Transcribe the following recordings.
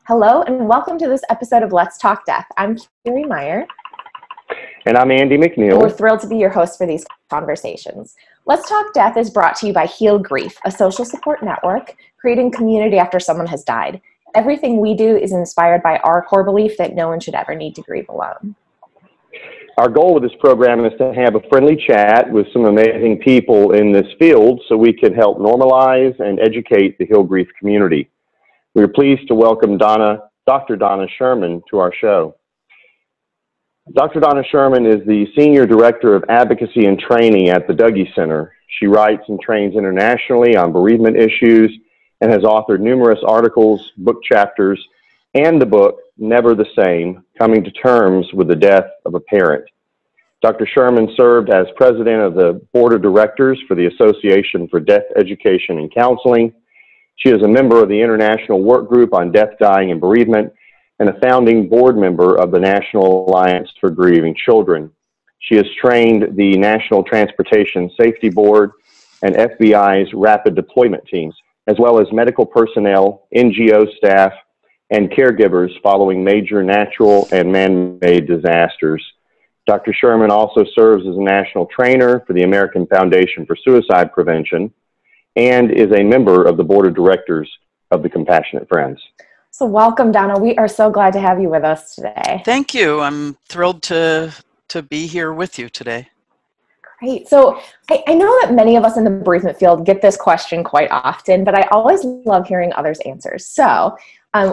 Hello and welcome to this episode of Let's Talk Death. I'm Carrie Meyer. And I'm Andy McNeil. We're thrilled to be your host for these conversations. Let's Talk Death is brought to you by Heal Grief, a social support network creating community after someone has died. Everything we do is inspired by our core belief that no one should ever need to grieve alone. Our goal with this program is to have a friendly chat with some amazing people in this field so we can help normalize and educate the Heal Grief community. We are pleased to welcome Dr. Donna Schurrman to our show. Dr. Donna Schurrman is the Senior Director of Advocacy and Training at the Dougy Center. She writes and trains internationally on bereavement issues and has authored numerous articles, book chapters, and the book, Never the Same, Coming to Terms with the Death of a Parent. Dr. Schurrman served as President of the Board of Directors for the Association for Death Education and Counseling. She is a member of the International Work Group on Death, Dying, and Bereavement, and a founding board member of the National Alliance for Grieving Children. She has trained the National Transportation Safety Board and FBI's rapid deployment teams, as well as medical personnel, NGO staff, and caregivers following major natural and man-made disasters. Dr. Schurrman also serves as a national trainer for the American Foundation for Suicide Prevention and is a member of the board of directors of the Compassionate Friends. So welcome, Donna. We are so glad to have you with us today. Thank you. I'm thrilled to be here with you today. Great. So I know that many of us in the bereavement field get this question quite often, but I always love hearing others' answers. So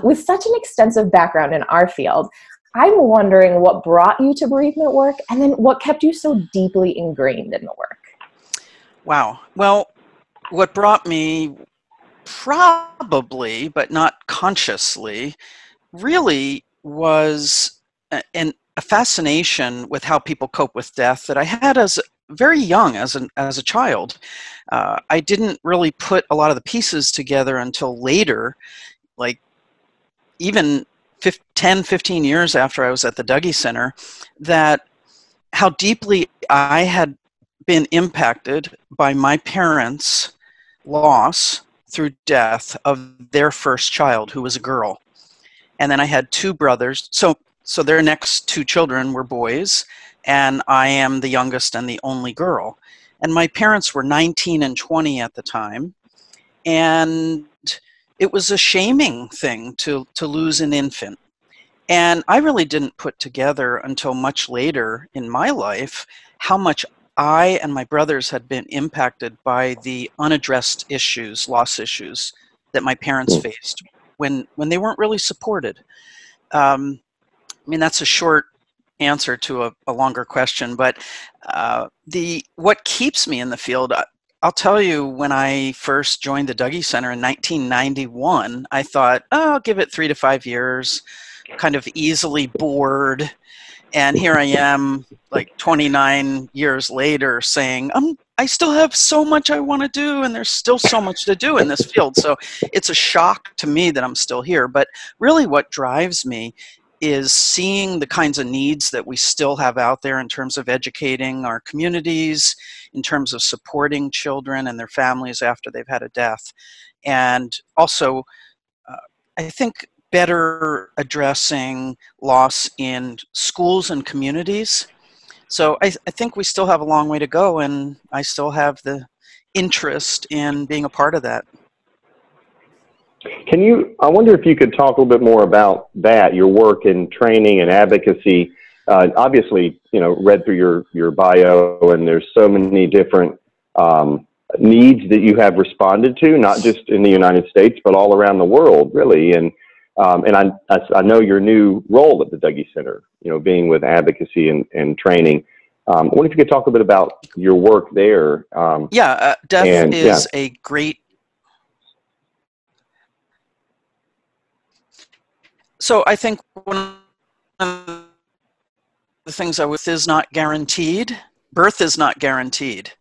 with such an extensive background in our field, I'm wondering what brought you to bereavement work and then what kept you so deeply ingrained in the work? Wow. Well, what brought me probably, but not consciously, really was a fascination with how people cope with death that I had as very young, as a child. I didn't really put a lot of the pieces together until later, like even 10, 15 years after I was at the Dougy Center, that how deeply I had been impacted by my parents' loss through death of their first child, who was a girl. And then I had two brothers. So their next two children were boys, and I am the youngest and the only girl. And my parents were 19 and 20 at the time. And it was a shaming thing to lose an infant. And I really didn't put together until much later in my life how much I and my brothers had been impacted by the unaddressed issues, loss issues that my parents faced when they weren't really supported. I mean, that's a short answer to a longer question, but what keeps me in the field, I'll tell you, when I first joined the Dougy Center in 1991, I thought, oh, I'll give it 3 to 5 years, kind of easily bored. And here I am, like 29 years later, saying, I still have so much I want to do, and there's still so much to do in this field. So it's a shock to me that I'm still here. But really what drives me is seeing the kinds of needs that we still have out there in terms of educating our communities, in terms of supporting children and their families after they've had a death. And also, I think, better addressing loss in schools and communities. So I think we still have a long way to go, and I still have the interest in being a part of that. I wonder if you could talk a little bit more about that, your work in training and advocacy. Obviously, read through your bio, and there's so many different needs that you have responded to, not just in the United States, but all around the world, really. And I know your new role at the Dougy Center, being with advocacy and training. I wonder if you could talk a bit about your work there. Death is a great. So I think one of the things is not guaranteed. Birth is not guaranteed.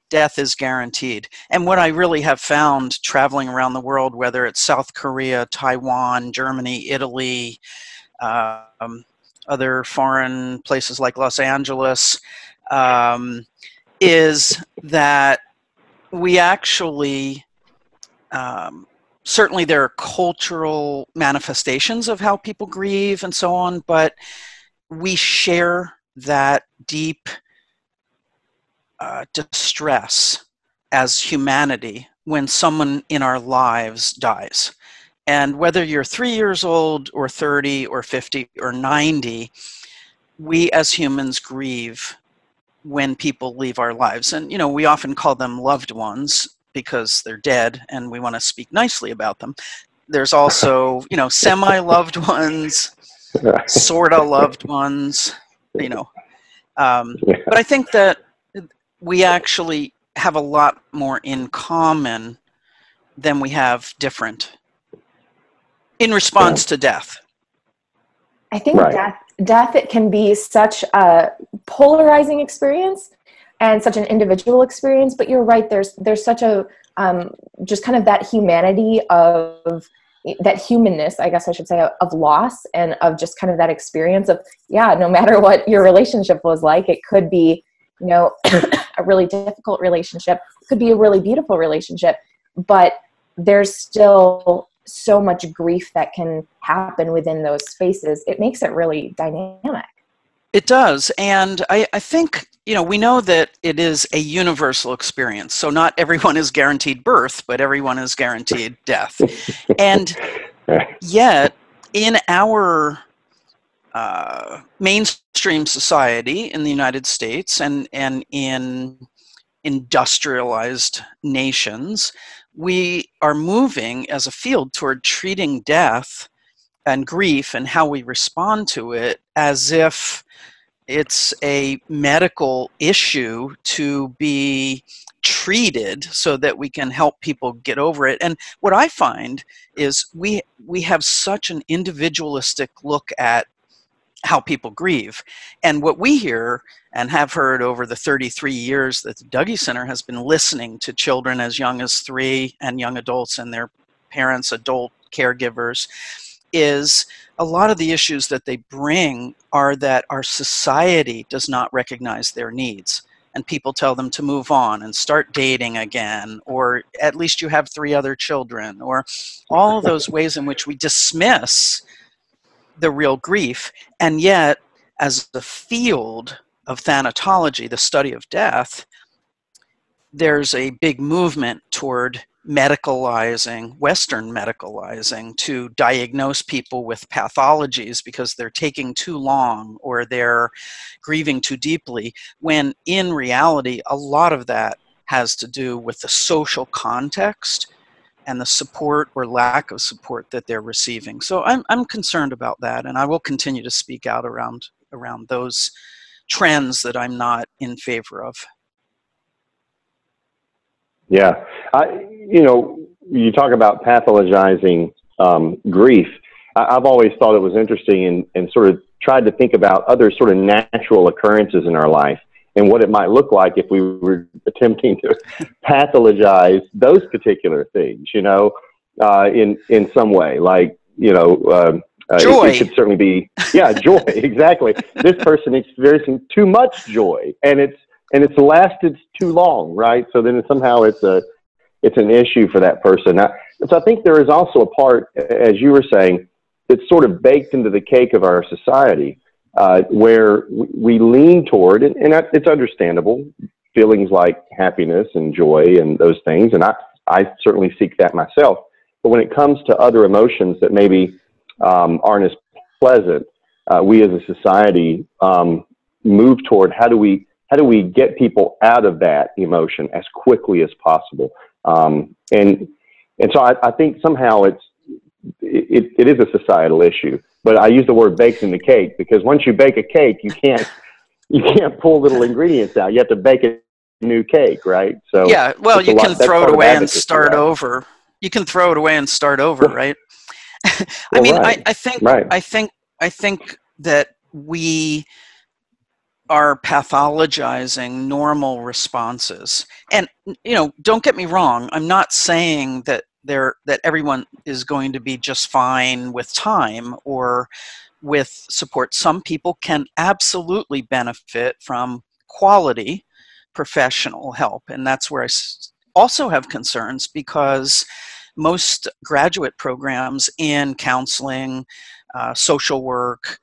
Death is guaranteed. And what I really have found traveling around the world, whether it's South Korea, Taiwan, Germany, Italy, other foreign places like Los Angeles, is that we actually certainly there are cultural manifestations of how people grieve and so on, but we share that deep distress as humanity when someone in our lives dies. And whether you're 3 years old or 30 or 50 or 90, we as humans grieve when people leave our lives. And, we often call them loved ones because they're dead and we want to speak nicely about them. There's also, semi-loved ones, sort of loved ones, But I think that we actually have a lot more in common than we have different in response to death. I think death it can be such a polarizing experience and such an individual experience, but you're right, there's such a just kind of that humanity of that humanness, I guess I should say, of loss and of just kind of that experience of, no matter what your relationship was like, it could be, a really difficult relationship, it could be a really beautiful relationship, but there's still so much grief that can happen within those spaces. It makes it really dynamic. It does. And I think, we know that it is a universal experience. So not everyone is guaranteed birth, but everyone is guaranteed death. And yet, in our mainstream society in the United States and in industrialized nations, we are moving as a field toward treating death and grief and how we respond to it as if it's a medical issue to be treated so that we can help people get over it. And what I find is we have such an individualistic look at how people grieve. And what we hear and have heard over the 33 years that the Dougy Center has been listening to children as young as 3 and young adults and their parents, adult caregivers, is a lot of the issues that they bring are that our society does not recognize their needs. And people tell them to move on and start dating again, or at least you have 3 other children, or all of those ways in which we dismiss the real grief. And yet, as the field of thanatology, the study of death, there's a big movement toward medicalizing, Western medicalizing, to diagnose people with pathologies because they're taking too long or they're grieving too deeply, when in reality, a lot of that has to do with the social context and the support or lack of support that they're receiving. So I'm concerned about that, and I will continue to speak out around those trends that I'm not in favor of. Yeah. You talk about pathologizing grief. I've always thought it was interesting and sort of tried to think about other sort of natural occurrences in our life and what it might look like if we were attempting to pathologize those particular things, in some way, like, joy. It could certainly be, joy, exactly. This person experiencing too much joy, and it's lasted too long, right? So then somehow it's an issue for that person. So I think there is also a part, as you were saying, that's sort of baked into the cake of our society, where we lean toward, and it's understandable, feelings like happiness and joy and those things, and I certainly seek that myself. But when it comes to other emotions that maybe aren't as pleasant, we as a society move toward how do we get people out of that emotion as quickly as possible? And so I think somehow it is a societal issue. But I use the word baked in the cake because once you bake a cake, you can't pull little ingredients out. You have to bake a new cake, right? So yeah, well, you can throw it away and start over. You can throw it away and start over, right? I think that we are pathologizing normal responses. And, don't get me wrong. I'm not saying that everyone is going to be just fine with time or with support. Some people can absolutely benefit from quality professional help. And that's where I also have concerns, because most graduate programs in counseling, social work,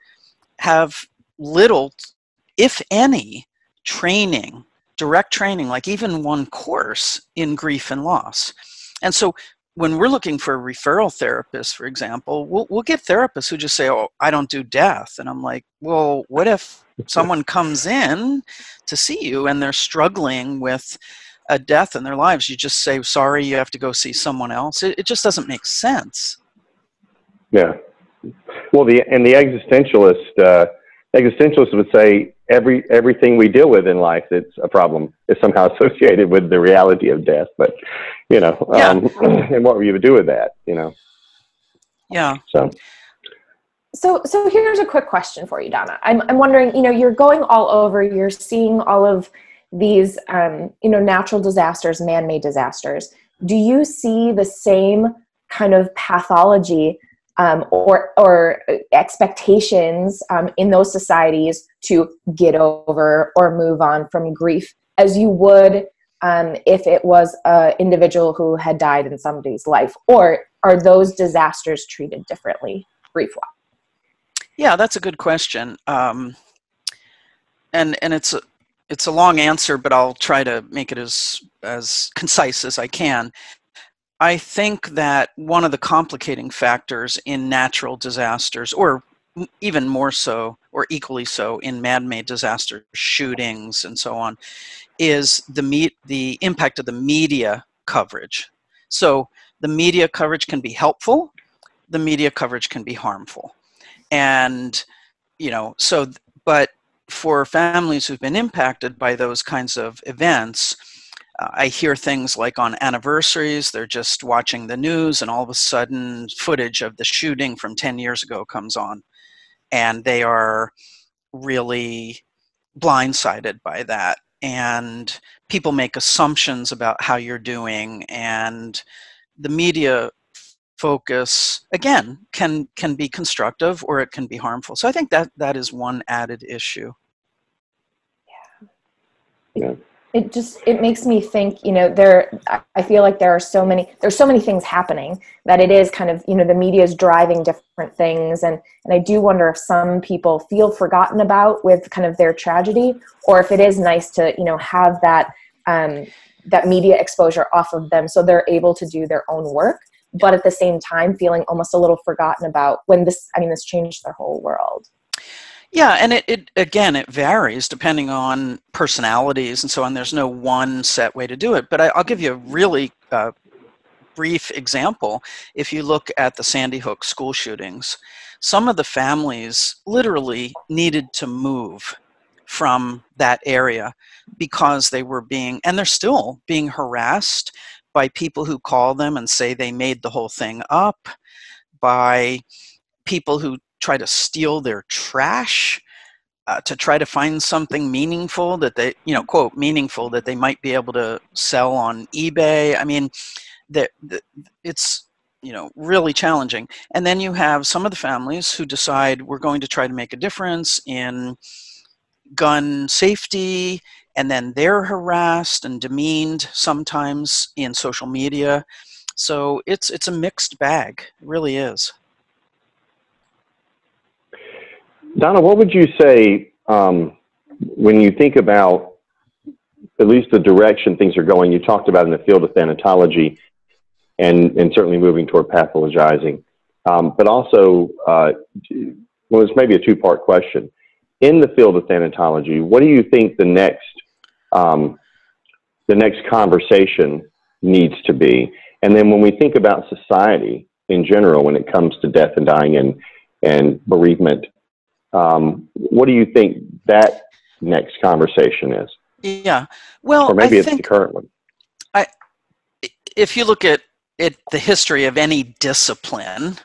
have little, if any, training, direct training, like even one course in grief and loss. And so when we're looking for referral therapists, for example, we'll get therapists who just say, oh, I don't do death. And I'm like, well, what if someone comes in to see you and they're struggling with a death in their lives? You just say, sorry, you have to go see someone else. It just doesn't make sense. Yeah. Well, the existentialist would say everything we deal with in life that's a problem is somehow associated with the reality of death. But, you know, and what you would do with that, you know? Yeah. So here's a quick question for you, Donna. I'm wondering, you know, you're going all over, you're seeing all of these, you know, natural disasters, man-made disasters. Do you see the same kind of pathology or expectations in those societies to get over or move on from grief as you would if it was an individual who had died in somebody's life? Or are those disasters treated differently grief-wise? Yeah, that's a good question. And it's a long answer, but I'll try to make it as concise as I can. I think that one of the complicating factors in natural disasters, or even more so, or equally so in man-made disasters, shootings and so on, is the impact of the media coverage. So the media coverage can be helpful, the media coverage can be harmful. And, you know, but for families who've been impacted by those kinds of events, I hear things like on anniversaries, they're just watching the news and all of a sudden footage of the shooting from 10 years ago comes on. And they are really blindsided by that. And people make assumptions about how you're doing. And the media focus, again, can be constructive or it can be harmful. So I think that is one added issue. Yeah. It makes me think, you know, I feel like there's so many things happening that it is kind of, you know, the media is driving different things. And I do wonder if some people feel forgotten about with kind of their tragedy, or if it is nice to, you know, have that media exposure off of them so they're able to do their own work, but at the same time feeling almost a little forgotten about when this changed their whole world. Yeah, and it varies depending on personalities and so on. There's no one set way to do it, but I'll give you a really brief example. If you look at the Sandy Hook school shootings, some of the families literally needed to move from that area because they were and they're still being harassed by people who call them and say they made the whole thing up, by people who try to steal their trash to try to find something meaningful that they, you know, quote, meaningful that they might be able to sell on eBay. I mean, it's, you know, really challenging. And then you have some of the families who decide we're going to try to make a difference in gun safety, and then they're harassed and demeaned sometimes in social media. So it's a mixed bag. It really is. Donna, what would you say when you think about at least the direction things are going? You talked about in the field of thanatology and certainly moving toward pathologizing, but also, well, it's maybe a two-part question. In the field of thanatology, what do you think the next conversation needs to be? And then when we think about society in general, when it comes to death and dying and bereavement, what do you think that next conversation is? Yeah, well, or maybe it's the current one. If you look at the history of any discipline,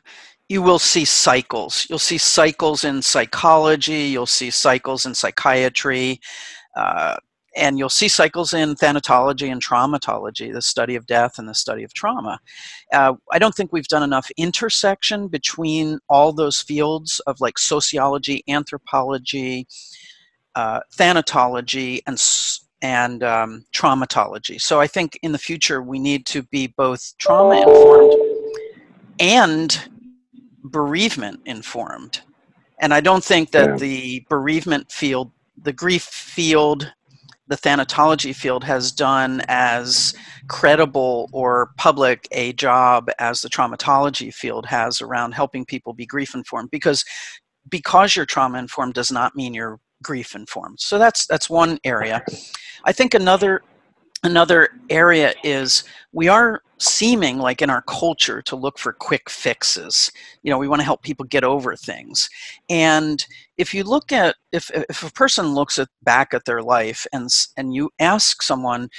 you will see cycles. You'll see cycles in psychology, you'll see cycles in psychiatry, and you'll see cycles in thanatology and traumatology, the study of death and the study of trauma. I don't think we've done enough intersection between all those fields of like sociology, anthropology, thanatology, and traumatology. So I think in the future we need to be both trauma-informed and bereavement informed. And I don't think that the bereavement field, the grief field, the thanatology field has done as credible or public a job as the traumatology field has around helping people be grief informed, because you're trauma informed does not mean you're grief informed. So that's one area. I think another area is we are seeming like in our culture to look for quick fixes. We want to help people get over things. And if you look at, if a person looks back at their life and you ask someone,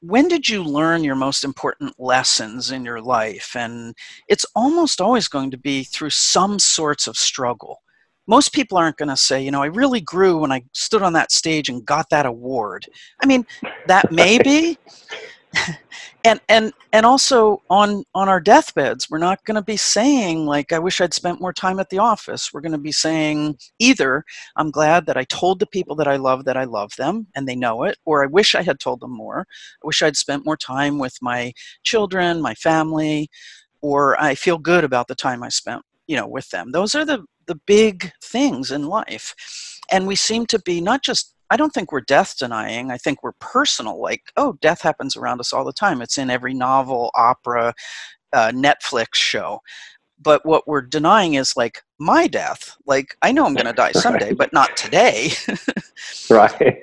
when did you learn your most important lessons in your life? And it's almost always going to be through some sorts of struggle. Most people aren't going to say, I really grew when I stood on that stage and got that award. I mean, that may be. And also on our deathbeds, we're not going to be saying, like, I wish I'd spent more time at the office. We're going to be saying either, I'm glad that I told the people that I love them and they know it, or I wish I had told them more. I wish I'd spent more time with my children, my family, or I feel good about the time I spent, with them. Those are the big things in life. And we seem to be not just, I don't think we're death denying. I think we're personal, like, oh, death happens around us all the time. It's in every novel, opera, Netflix show. But what we're denying is, like, my death. Like, I know I'm going to die someday, but not today. Right.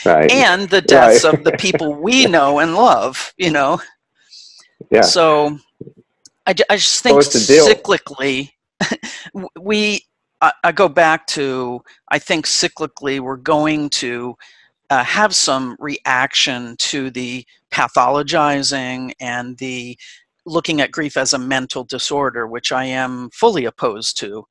Right. And the deaths of the people we know and love, Yeah. So I just think cyclically, I go back to, I think cyclically we're going to have some reaction to the pathologizing and the looking at grief as a mental disorder, which I am fully opposed to.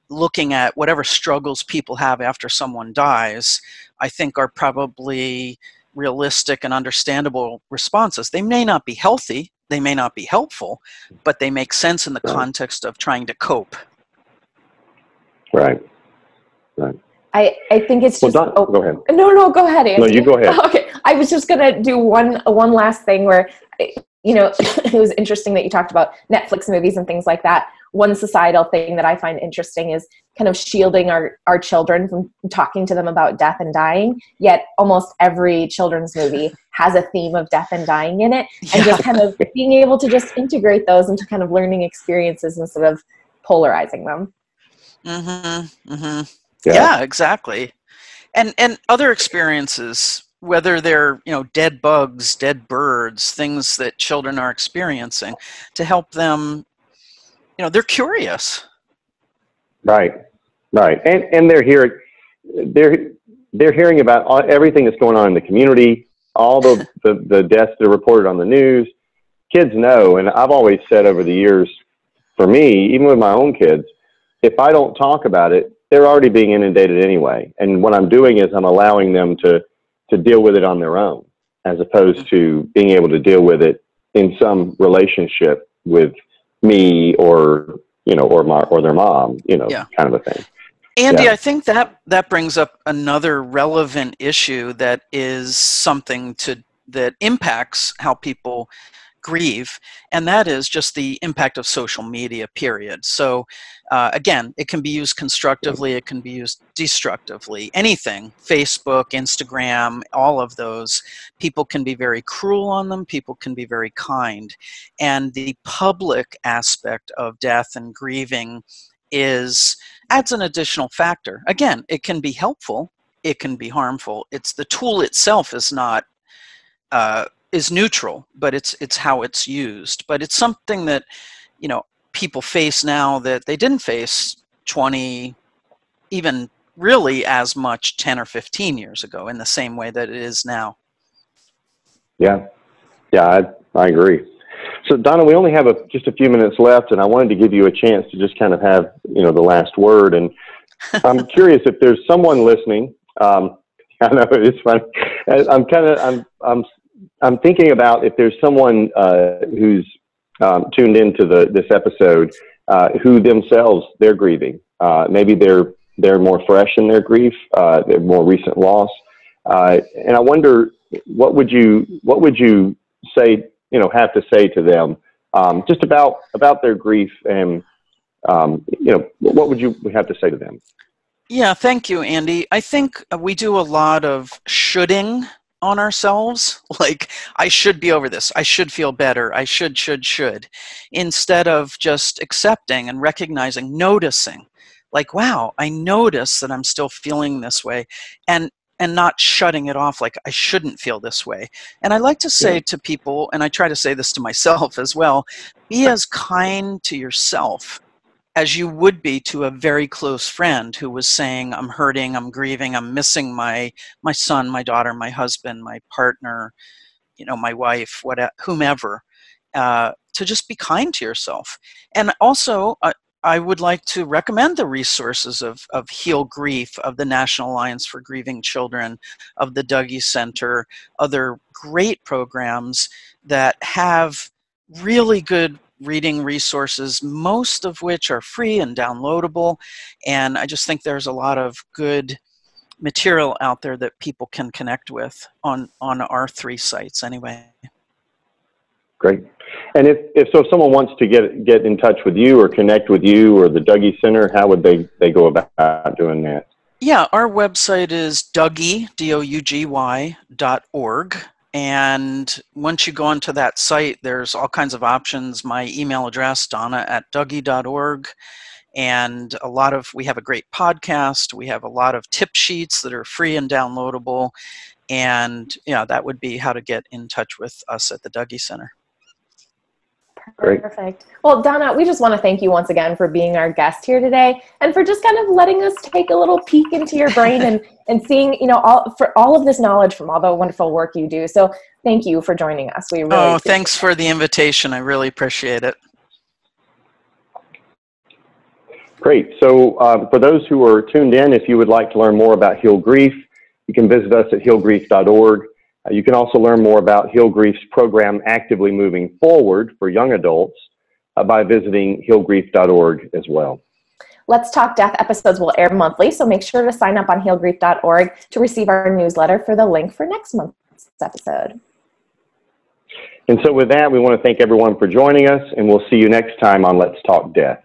Looking at whatever struggles people have after someone dies, I think are probably realistic and understandable responses. They may not be healthy, they may not be helpful, but they make sense in the context of trying to cope. Right. I think it's just. Well, go ahead. No, go ahead, Anthony. No, you go ahead. Okay, I was just gonna do one last thing where, it was interesting that you talked about Netflix movies and things like that. One societal thing that I find interesting is kind of shielding our children from talking to them about death and dying. Yet almost every children's movie has a theme of death and dying in it, and just kind of being able to just integrate those into kind of learning experiences instead of polarizing them. Mm-hmm. Mm-hmm. Yeah, exactly. And other experiences, whether they're, dead bugs, dead birds, things that children are experiencing, to help them, they're curious. Right. And they're hearing about everything that's going on in the community, all the deaths that are reported on the news. Kids know, and I've always said over the years, for me, even with my own kids, if I don't talk about it, they're already being inundated anyway. And what I'm doing is I'm allowing them to deal with it on their own, as opposed to being able to deal with it in some relationship with me or their mom, kind of a thing. Andy, I think that brings up another relevant issue that is something that impacts how people grieve, and that is just the impact of social media, period. So again, it can be used constructively, it can be used destructively. Anything, Facebook, Instagram, all of those, people can be very cruel on them, people can be very kind. And the public aspect of death and grieving adds an additional factor. Again, it can be helpful, it can be harmful. It's the tool itself is not is neutral, but it's how it's used. But it's something that people face now that they didn't face 20, even really as much 10 or 15 years ago, in the same way that it is now. Yeah, I agree. So Donna, we only have just a few minutes left, and I wanted to give you a chance to just kind of have the last word. And I'm curious if there's someone listening. I know it's funny. I'm thinking about if there's someone who's tuned into this episode who themselves they're grieving. Maybe they're more fresh in their grief, their more recent loss, and I wonder what would you say have to say to them just about their grief, and what would you have to say to them? Yeah, thank you, Andy. I think we do a lot of shoulding on ourselves, like, I should be over this, I should feel better, I should, instead of just accepting and recognizing, noticing, like, wow, I notice that I'm still feeling this way, and not shutting it off like I shouldn't feel this way. And I like to say to people, and I try to say this to myself as well, be as kind to yourself as you would be to a very close friend who was saying, I'm hurting, I'm grieving, I'm missing my son, my daughter, my husband, my partner, my wife, whomever, to just be kind to yourself. And also, I would like to recommend the resources of Heal Grief, of the National Alliance for Grieving Children, of the Dougy Center, other great programs that have really good reading resources, most of which are free and downloadable. And I just think there's a lot of good material out there that people can connect with on our 3 sites anyway. Great. And if someone wants to get in touch with you or connect with you or the Dougy Center, how would they go about doing that? Yeah, our website is Dougy, DOUGY.org. And once you go onto that site, there's all kinds of options. My email address, donna@dougy.org. And we have a great podcast. We have a lot of tip sheets that are free and downloadable. And that would be how to get in touch with us at the Dougy Center. Great. Perfect. Well, Donna, we just want to thank you once again for being our guest here today, and for just kind of letting us take a little peek into your brain and seeing, all of this knowledge from all the wonderful work you do. So thank you for joining us. We really thanks for the invitation. I really appreciate it. Great. So for those who are tuned in, if you would like to learn more about Heal Grief, you can visit us at healgrief.org. You can also learn more about Heal Grief's program Actively Moving Forward for young adults by visiting healgrief.org as well. Let's Talk Death episodes will air monthly, so make sure to sign up on healgrief.org to receive our newsletter for the link for next month's episode. And so with that, we want to thank everyone for joining us, and we'll see you next time on Let's Talk Death.